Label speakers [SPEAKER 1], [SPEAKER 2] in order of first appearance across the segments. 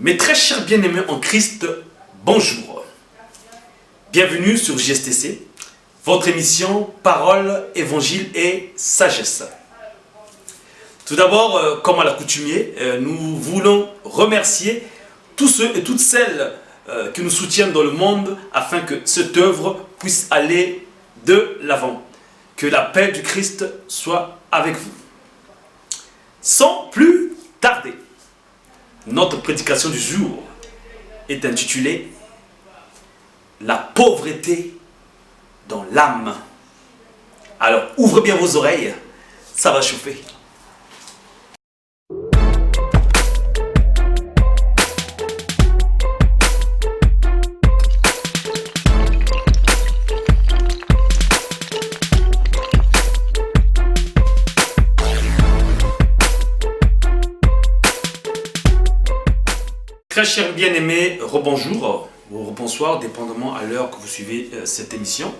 [SPEAKER 1] Mes très chers bien-aimés en Christ, bonjour. Bienvenue sur JSTC, votre émission Parole, Évangile et Sagesse. Tout d'abord, comme à l'accoutumée, nous voulons remercier tous ceux et toutes celles qui nous soutiennent dans le monde afin que cette œuvre puisse aller de l'avant. Que la paix du Christ soit avec vous. Sans plus tarder, notre prédication du jour est intitulée « La pauvreté dans l'âme ». Alors, ouvrez bien vos oreilles, ça va chauffer. Très chers bien-aimés, rebonjour ou rebonsoir, dépendamment à l'heure que vous suivez cette émission.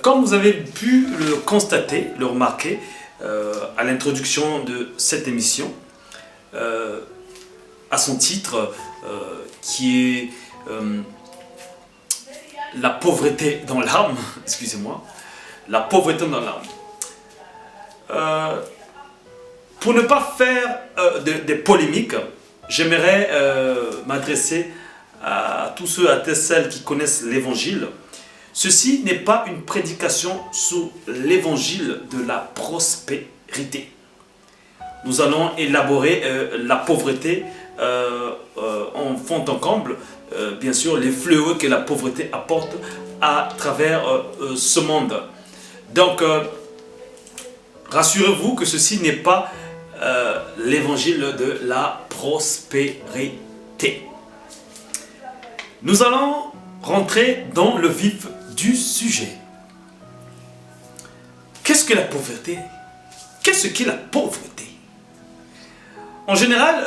[SPEAKER 1] Comme vous avez pu le constater, le remarquer à l'introduction de cette émission, à son titre qui est la pauvreté dans l'âme, excusez-moi, la pauvreté dans l'âme. Pour ne pas faire des polémiques, j'aimerais m'adresser à tous ceux, à toutes celles qui connaissent l'évangile. Ceci n'est pas une prédication sur l'évangile de la prospérité. Nous allons élaborer la pauvreté en fond en comble, bien sûr, les fléaux que la pauvreté apporte à travers ce monde. Donc, rassurez-vous que ceci n'est pas l'évangile de la prospérité. Nous allons rentrer dans le vif du sujet. Qu'est-ce que la pauvreté? Qu'est-ce qu'est la pauvreté? En général,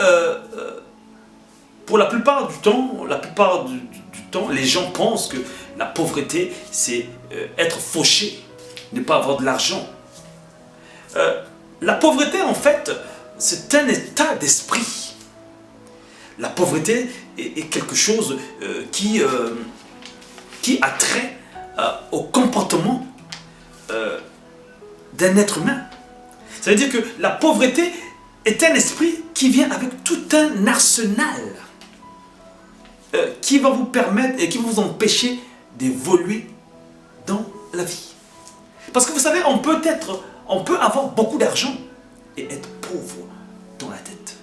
[SPEAKER 1] pour la plupart du temps, les gens pensent que la pauvreté, c'est être fauché, ne pas avoir de l'argent. La pauvreté, en fait, c'est un état d'esprit. La pauvreté est quelque chose qui a trait au comportement d'un être humain. Ça veut dire que la pauvreté est un esprit qui vient avec tout un arsenal qui va vous permettre et qui va vous empêcher d'évoluer dans la vie. Parce que vous savez, on peut avoir beaucoup d'argent et être pauvre dans la tête.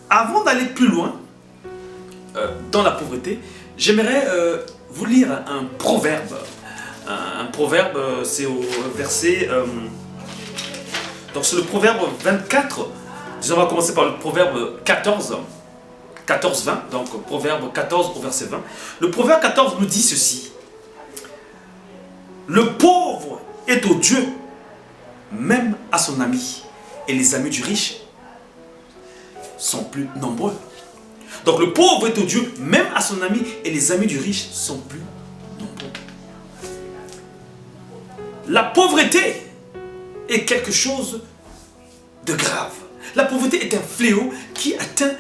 [SPEAKER 1] Avant d'aller plus loin dans la pauvreté, j'aimerais vous lire un proverbe. Un proverbe, c'est au verset... donc c'est le proverbe 24. On va commencer par le proverbe 14. 14-20. Donc proverbe 14 au verset 20. Le proverbe 14 nous dit ceci. Le pauvre est odieux, même à son ami. Et les amis du riche sont plus nombreux. Donc le pauvre est odieux, même à son ami. Et les amis du riche sont plus nombreux. La pauvreté est quelque chose de grave. La pauvreté est un fléau qui atteint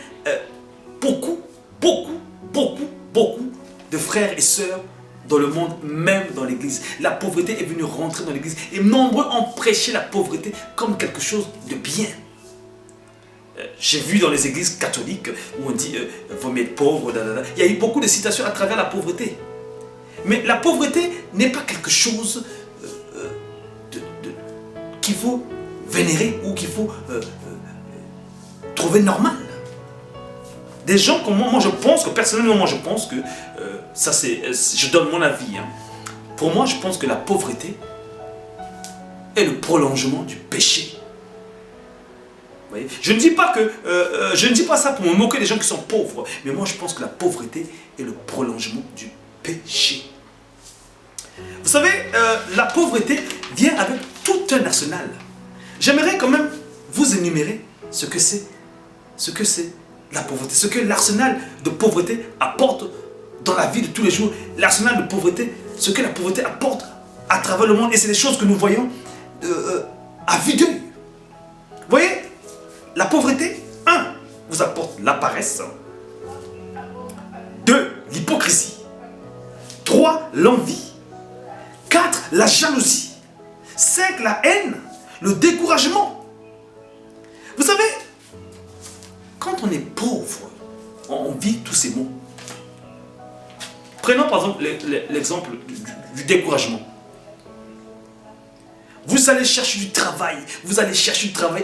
[SPEAKER 1] beaucoup de frères et sœurs dans le monde, même dans l'église. La pauvreté est venue rentrer dans l'église et nombreux ont prêché la pauvreté comme quelque chose de bien. J'ai vu dans les églises catholiques où on dit « faut être pauvre ». Il y a eu beaucoup de citations à travers la pauvreté. Mais la pauvreté n'est pas quelque chose qu'il faut vénérer ou qu'il faut trouver normal. Des gens comme moi, je pense que personnellement, je pense que ça c'est, je donne mon avis. Pour moi, je pense que la pauvreté est le prolongement du péché. Vous voyez? Je ne dis pas ça pour me moquer des gens qui sont pauvres, mais moi je pense que la pauvreté est le prolongement du péché. Vous savez, la pauvreté vient avec tout un arsenal. J'aimerais quand même vous énumérer ce que c'est la pauvreté, ce que l'arsenal de pauvreté apporte dans la vie de tous les jours, l'arsenal de pauvreté, ce que la pauvreté apporte à travers le monde, et c'est des choses que nous voyons à vue d'œil. Vous voyez, la pauvreté, vous apporte la paresse. 2, l'hypocrisie. 3, l'envie. 4, la jalousie. 5, la haine, le découragement. Vous savez, quand on est pauvre, on vit tous ces maux. Prenons par exemple l'exemple du découragement. Vous allez chercher du travail,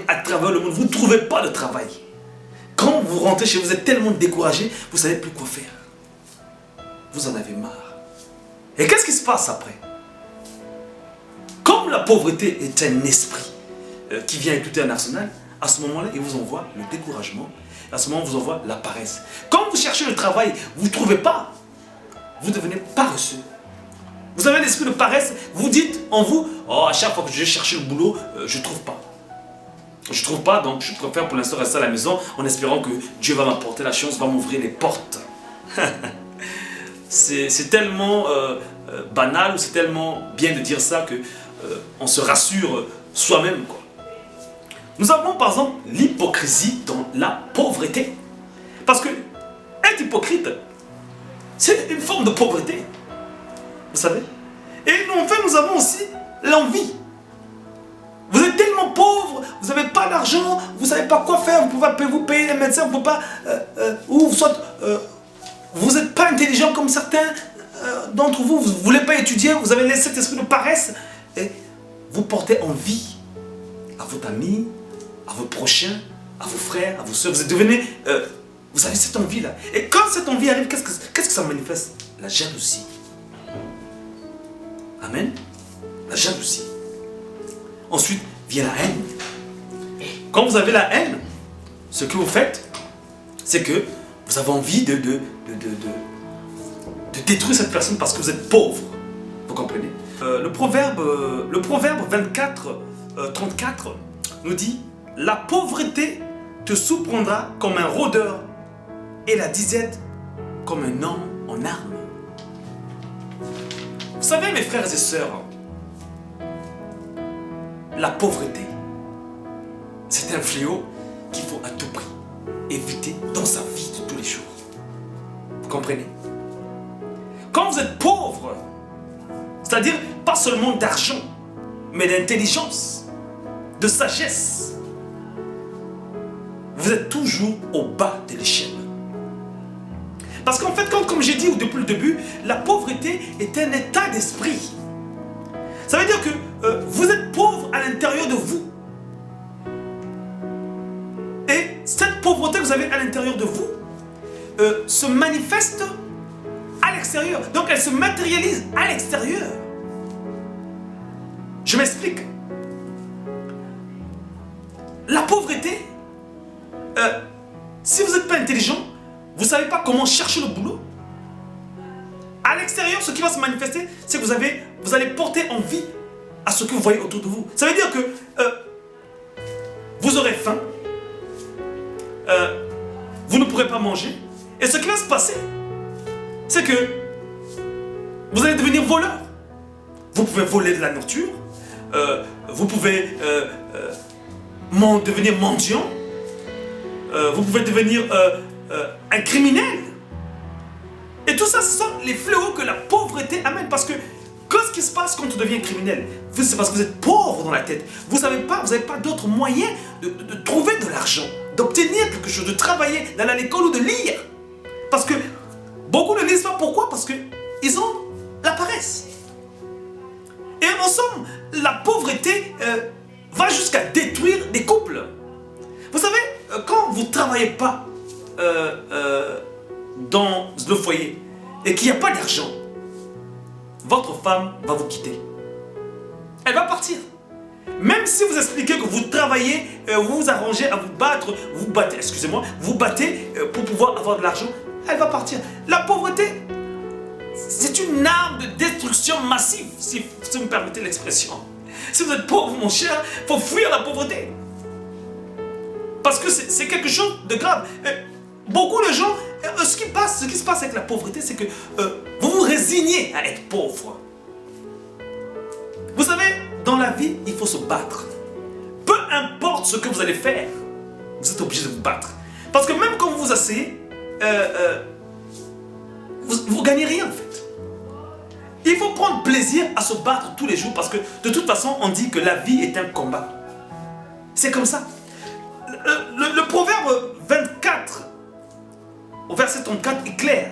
[SPEAKER 1] à travers le monde, vous ne trouvez pas de travail. Quand vous rentrez chez vous, vous êtes tellement découragé, vous ne savez plus quoi faire. Vous en avez marre. Et qu'est-ce qui se passe après? Comme la pauvreté est un esprit qui vient écouter un arsenal, à ce moment-là, il vous envoie le découragement. À ce moment, il vous envoie la paresse. Quand vous cherchez le travail, vous ne trouvez pas, vous devenez paresseux. Vous avez l'esprit de paresse, vous dites en vous, oh, à chaque fois que je vais chercher le boulot, je ne trouve pas. Je ne trouve pas, donc je préfère pour l'instant rester à la maison en espérant que Dieu va m'apporter la chance, va m'ouvrir les portes. C'est tellement banal, ou c'est tellement bien de dire ça que on se rassure soi-même, quoi. Nous avons par exemple l'hypocrisie dans la pauvreté. Parce que être hypocrite, c'est une forme de pauvreté. Vous savez? Et enfin, nous avons aussi l'envie. Vous êtes tellement pauvre, vous n'avez pas d'argent, vous ne savez pas quoi faire, vous ne pouvez pas vous payer les médecins, vous ne pouvez pas... ou soit vous n'êtes pas intelligent comme certains d'entre vous, vous ne voulez pas étudier, vous avez laissé cet esprit de paresse. Et vous portez envie à votre ami, à vos prochains, à vos frères, à vos soeurs. Vous êtes devenus... vous avez cette envie-là. Et quand cette envie arrive, qu'est-ce que ça manifeste? La jalousie. Amen. La jalousie. Ensuite vient la haine. Quand vous avez la haine, ce que vous faites, c'est que vous avez envie de détruire cette personne parce que vous êtes pauvre. Vous comprenez? Le proverbe 24, 34 nous dit: la pauvreté te surprendra comme un rôdeur et la disette comme un homme en armes. Vous savez, mes frères et sœurs, la pauvreté, c'est un fléau qu'il faut à tout prix éviter dans sa vie de tous les jours. Vous comprenez? Quand vous êtes pauvre, c'est-à-dire pas seulement d'argent, mais d'intelligence, de sagesse, vous êtes toujours au bas de l'échelle. Parce qu'en fait, comme j'ai dit depuis le début, la pauvreté est un état d'esprit. Ça veut dire que vous êtes pauvre à l'intérieur de vous. Et cette pauvreté que vous avez à l'intérieur de vous se manifeste à l'extérieur. Donc elle se matérialise à l'extérieur. Je m'explique. La pauvreté, si vous n'êtes pas intelligent, vous ne savez pas comment chercher le boulot. À l'extérieur, ce qui va se manifester, c'est que vous allez porter envie à ce que vous voyez autour de vous. Ça veut dire que vous aurez faim, vous ne pourrez pas manger, et ce qui va se passer, c'est que vous allez devenir voleur. Vous pouvez voler de la nourriture, vous pouvez devenir mendiant, vous pouvez devenir un criminel. Et tout ça, ce sont les fléaux que la pauvreté amène. Parce que qu'est-ce qui se passe quand on devient criminel? C'est parce que vous êtes pauvre dans la tête. Vous n'avez pas d'autre moyen de trouver de l'argent, d'obtenir quelque chose, de travailler, d'aller à l'école ou de lire. Parce que beaucoup ne lisent pas. Pourquoi? Parce qu'ils ont la paresse. Et en somme, la pauvreté va jusqu'à détruire des couples. Vous savez, quand vous ne travaillez pas dans le foyer et qu'il n'y a pas d'argent, votre femme va vous quitter. Elle va partir. Même si vous expliquez que vous travaillez, vous vous arrangez à vous battre, vous battez pour pouvoir avoir de l'argent, elle va partir. La pauvreté, c'est une arme de destruction massive, si vous me permettez l'expression. Si vous êtes pauvre, mon cher, il faut fuir la pauvreté. Parce que c'est quelque chose de grave. Beaucoup de gens, ce qui se passe avec la pauvreté, c'est que vous vous résignez à être pauvre. Vous savez, dans la vie, il faut se battre. Peu importe ce que vous allez faire, vous êtes obligé de vous battre. Parce que même quand vous vous asseyez, vous gagnez rien en fait. Il faut prendre plaisir à se battre tous les jours parce que de toute façon, on dit que la vie est un combat. C'est comme ça. Le proverbe 24, au verset 34, est clair.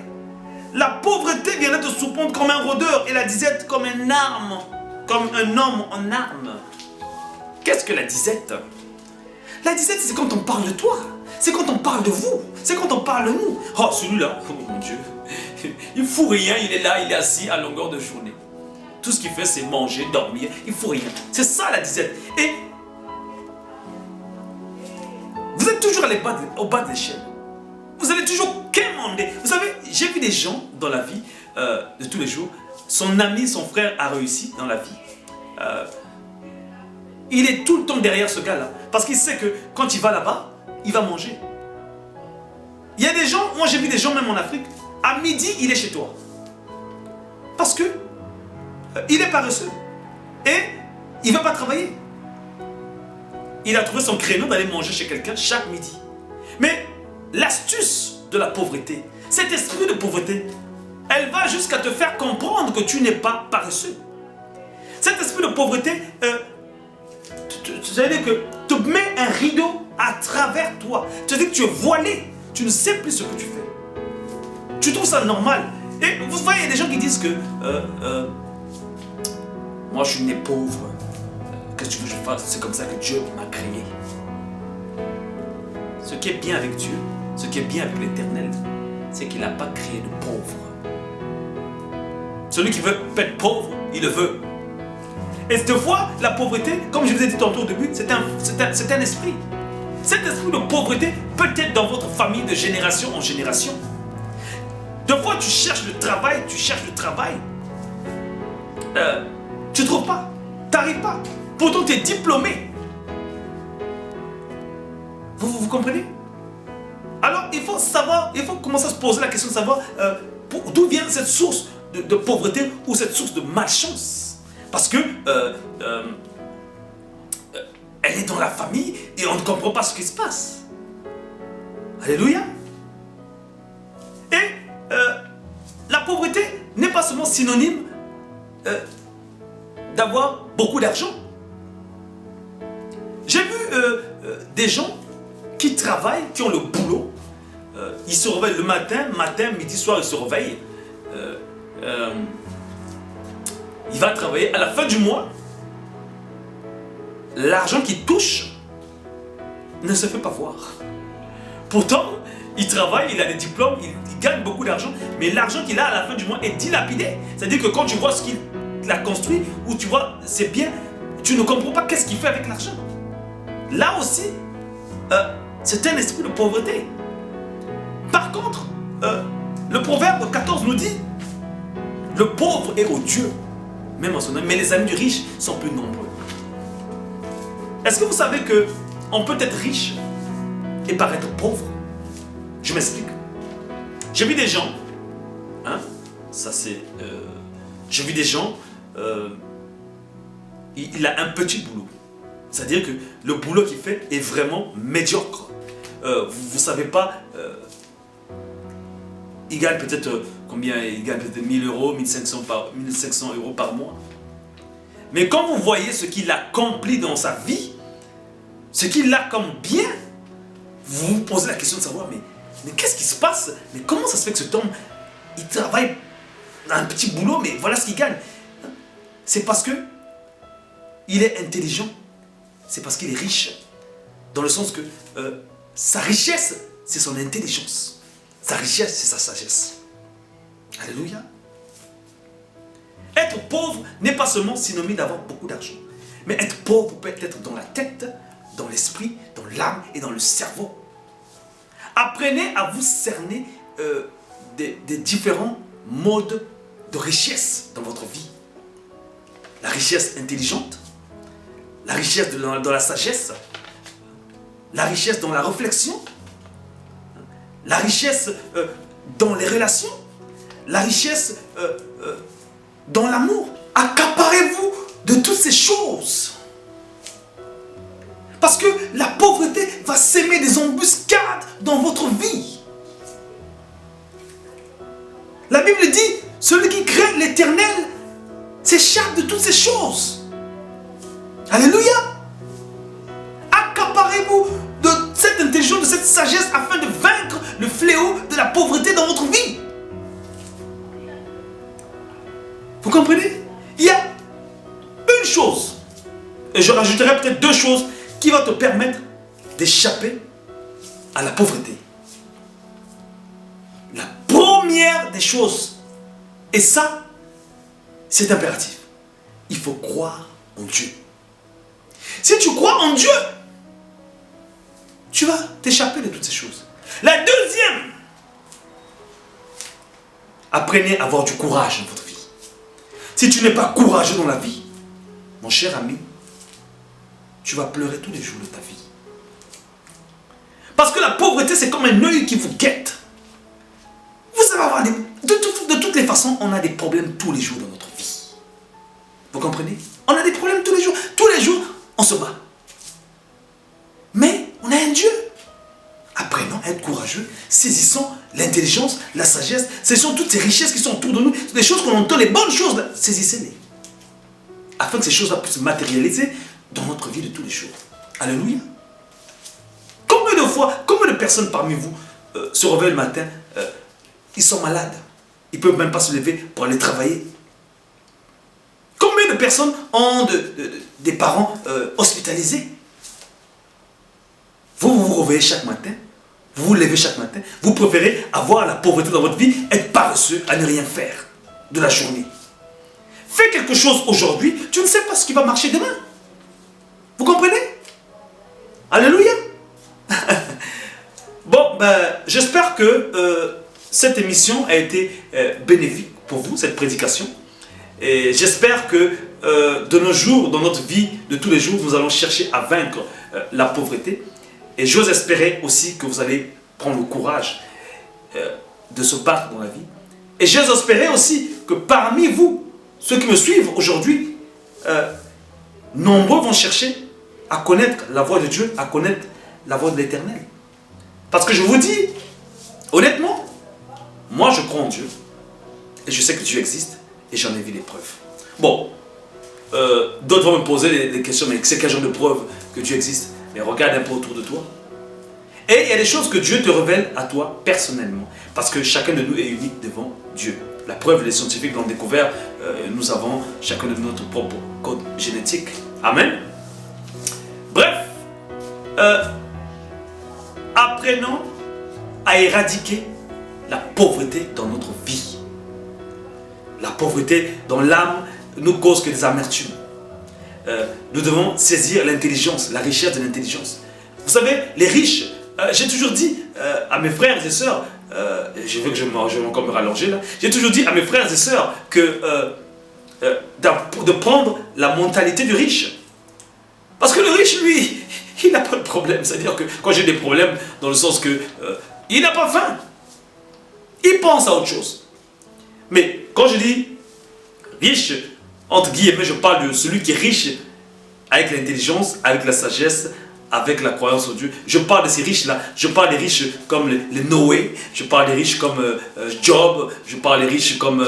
[SPEAKER 1] La pauvreté vient de surprendre comme un rôdeur et la disette comme une arme, comme un homme en arme. Qu'est-ce que la disette? La disette, c'est quand on parle de toi. C'est quand on parle de vous. C'est quand on parle de nous. Oh, celui-là, oh mon Dieu, il ne fout rien, il est là, il est assis à longueur de journée. Tout ce qu'il fait, c'est manger, dormir, il ne fout rien. C'est ça la disette. Et vous êtes toujours au bas de l'échelle. Vous allez toujours quémander. Vous savez, j'ai vu des gens dans la vie de tous les jours. Son ami, son frère a réussi dans la vie. Il est tout le temps derrière ce gars-là. Parce qu'il sait que quand il va là-bas, il va manger. Il y a des gens, moi j'ai vu des gens même en Afrique, à midi, il est chez toi. Parce que il est paresseux. Et il ne va pas travailler. Il a trouvé son créneau d'aller manger chez quelqu'un chaque midi. Mais l'astuce de la pauvreté, cet esprit de pauvreté, elle va jusqu'à te faire comprendre que tu n'es pas paresseux. Cet esprit de pauvreté, c'est-à-dire que te met un rideau à travers toi. C'est-à-dire que tu es voilé. Tu ne sais plus ce que tu fais. Tu trouves ça normal. Et vous voyez, il y a des gens qui disent que moi je suis né pauvre. Qu'est-ce que tu veux que je fasse? C'est comme ça que Dieu m'a créé. Ce qui est bien avec Dieu, ce qui est bien avec l'Éternel, c'est qu'il n'a pas créé de pauvre. Celui qui veut être pauvre, il le veut. Et cette fois, la pauvreté, comme je vous ai dit tantôt au début, c'est un esprit. Cet esprit de pauvreté peut être dans votre famille de génération en génération. Deux fois, tu cherches le travail, tu ne trouves pas, tu n'arrives pas. Pourtant, tu es diplômé. Vous comprenez? Alors, il faut savoir, il faut commencer à se poser la question de savoir d'où vient cette source de pauvreté ou cette source de malchance. Parce que elle est dans la famille et on ne comprend pas ce qui se passe. Alléluia. Et la pauvreté n'est pas seulement synonyme d'avoir beaucoup d'argent. J'ai vu des gens qui travaillent, qui ont le boulot. Ils se réveillent le matin, midi, soir, ils se réveillent. Il va travailler à la fin du mois. L'argent qu'il touche ne se fait pas voir. Pourtant, il travaille, il a des diplômes, il gagne beaucoup d'argent, mais l'argent qu'il a à la fin du mois est dilapidé. C'est-à-dire que quand tu vois ce qu'il a construit, ou tu vois c'est bien, tu ne comprends pas qu'est-ce qu'il fait avec l'argent. Là aussi, c'est un esprit de pauvreté. Par contre, le proverbe 14 nous dit, le pauvre est odieux, même en son nom, mais les amis du riche sont plus nombreux. Est-ce que vous savez qu'on peut être riche et paraître pauvre? Je m'explique. J'ai vu des gens, j'ai vu des gens, il a un petit boulot. C'est-à-dire que le boulot qu'il fait est vraiment médiocre. Vous ne savez pas, il gagne peut-être combien? Il gagne peut-être 1000 euros, 1500 euros par mois. Mais quand vous voyez ce qu'il a accompli dans sa vie, ce qu'il a comme bien, vous vous posez la question de savoir, mais qu'est-ce qui se passe? Mais comment ça se fait que cet homme, il travaille dans un petit boulot, mais voilà ce qu'il gagne? C'est parce que il est intelligent. C'est parce qu'il est riche. Dans le sens que sa richesse, c'est son intelligence. Sa richesse, c'est sa sagesse. Alléluia. Être pauvre n'est pas seulement synonyme d'avoir beaucoup d'argent. Mais être pauvre peut être dans la tête, dans l'esprit, dans l'âme et dans le cerveau. Apprenez à vous cerner des différents modes de richesse dans votre vie. La richesse intelligente, la richesse dans la sagesse, la richesse dans la réflexion, la richesse dans les relations, la richesse dans l'amour. Accaparez-vous de toutes ces choses. Parce que la pauvreté va s'aimer des embuscades dans votre vie. La Bible dit, celui qui craint l'Éternel s'échappe de toutes ces choses. Alléluia. Accaparez-vous de cette intelligence, de cette sagesse afin de vaincre le fléau de la pauvreté dans votre vie. Vous comprenez? Il y a une chose, et je rajouterai peut-être deux choses qui vont te permettre d'échapper à la pauvreté. La première des choses, et ça, c'est impératif, il faut croire en Dieu. Si tu crois en Dieu, tu vas t'échapper de toutes ces choses. La deuxième, apprenez à avoir du courage dans votre vie. Si tu n'es pas courageux dans la vie, mon cher ami, tu vas pleurer tous les jours de ta vie. Parce que la pauvreté, c'est comme un œil qui vous guette. Vous allez avoir de toutes les façons, on a des problèmes tous les jours dans notre vie. Vous comprenez? On a des problèmes tous les jours. Tous les jours, on se bat. Mais on a un Dieu. Apprenons à être courageux, saisissons l'intelligence, la sagesse, saisissons toutes ces richesses qui sont autour de nous, les choses qu'on entend, les bonnes choses, saisissez-les. Afin que ces choses-là puissent se matérialiser dans notre vie de tous les jours. Alléluia. Combien de fois, combien de personnes parmi vous se réveillent le matin, ils sont malades, ils ne peuvent même pas se lever pour aller travailler. Combien de personnes ont des parents hospitalisés? Vous vous réveillez chaque matin, vous vous levez chaque matin, vous préférez avoir la pauvreté dans votre vie, être paresseux à ne rien faire de la journée. Fais quelque chose aujourd'hui, tu ne sais pas ce qui va marcher demain. Vous comprenez? Alléluia. Bon, j'espère que cette émission a été bénéfique pour vous, cette prédication. Et j'espère que de nos jours, dans notre vie de tous les jours, nous allons chercher à vaincre la pauvreté. Et j'ose espérer aussi que vous allez prendre le courage de se battre dans la vie. Et j'ose espérer aussi que parmi vous, ceux qui me suivent aujourd'hui, nombreux vont chercher à connaître la voix de Dieu, à connaître la voix de l'Éternel. Parce que je vous dis, honnêtement, moi je crois en Dieu. Et je sais que Dieu existe. Et j'en ai vu les preuves. Bon, d'autres vont me poser des questions, mais c'est quel genre de preuve que Dieu existe? Mais regarde un peu autour de toi. Et il y a des choses que Dieu te révèle à toi personnellement. Parce que chacun de nous est unique devant Dieu. La preuve, les scientifiques l'ont découvert. Nous avons chacun de nous notre propre code génétique. Amen. Bref, apprenons à éradiquer la pauvreté dans notre vie. La pauvreté dans l'âme nous cause que des amertumes. Nous devons saisir l'intelligence, la richesse de l'intelligence. Vous savez, les riches, j'ai toujours dit à mes frères et sœurs, je veux que je vais encore me rallonger là, j'ai toujours dit à mes frères et sœurs que de prendre la mentalité du riche. Parce que le riche, lui, il n'a pas de problème. C'est-à-dire que quand j'ai des problèmes, dans le sens que il n'a pas faim. Il pense à autre chose. Mais quand je dis riche, entre guillemets, je parle de celui qui est riche avec l'intelligence, avec la sagesse, avec la croyance en Dieu. Je parle de ces riches-là. Je parle des riches comme les Noé. Je parle des riches comme Job. Je parle des riches comme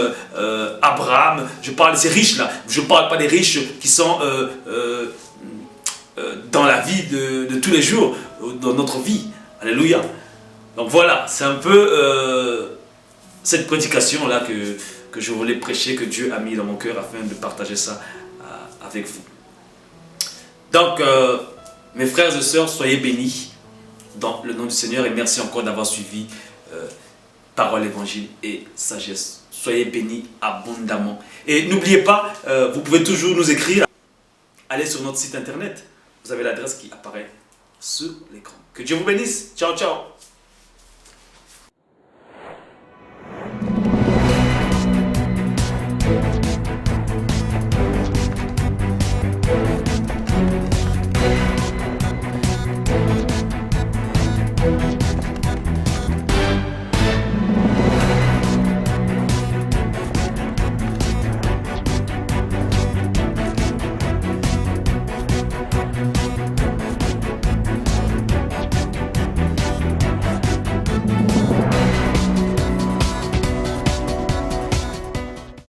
[SPEAKER 1] Abraham. Je parle de ces riches-là. Je ne parle pas des riches qui sont dans la vie de tous les jours, dans notre vie. Alléluia. Donc voilà, c'est un peu cette prédication-là que je voulais prêcher, que Dieu a mis dans mon cœur afin de partager ça avec vous. Donc, mes frères et sœurs, soyez bénis dans le nom du Seigneur et merci encore d'avoir suivi Parole Évangile et Sagesse. Soyez bénis abondamment. Et n'oubliez pas, vous pouvez toujours nous écrire. Allez sur notre site internet. Vous avez l'adresse qui apparaît sur l'écran. Que Dieu vous bénisse. Ciao, ciao.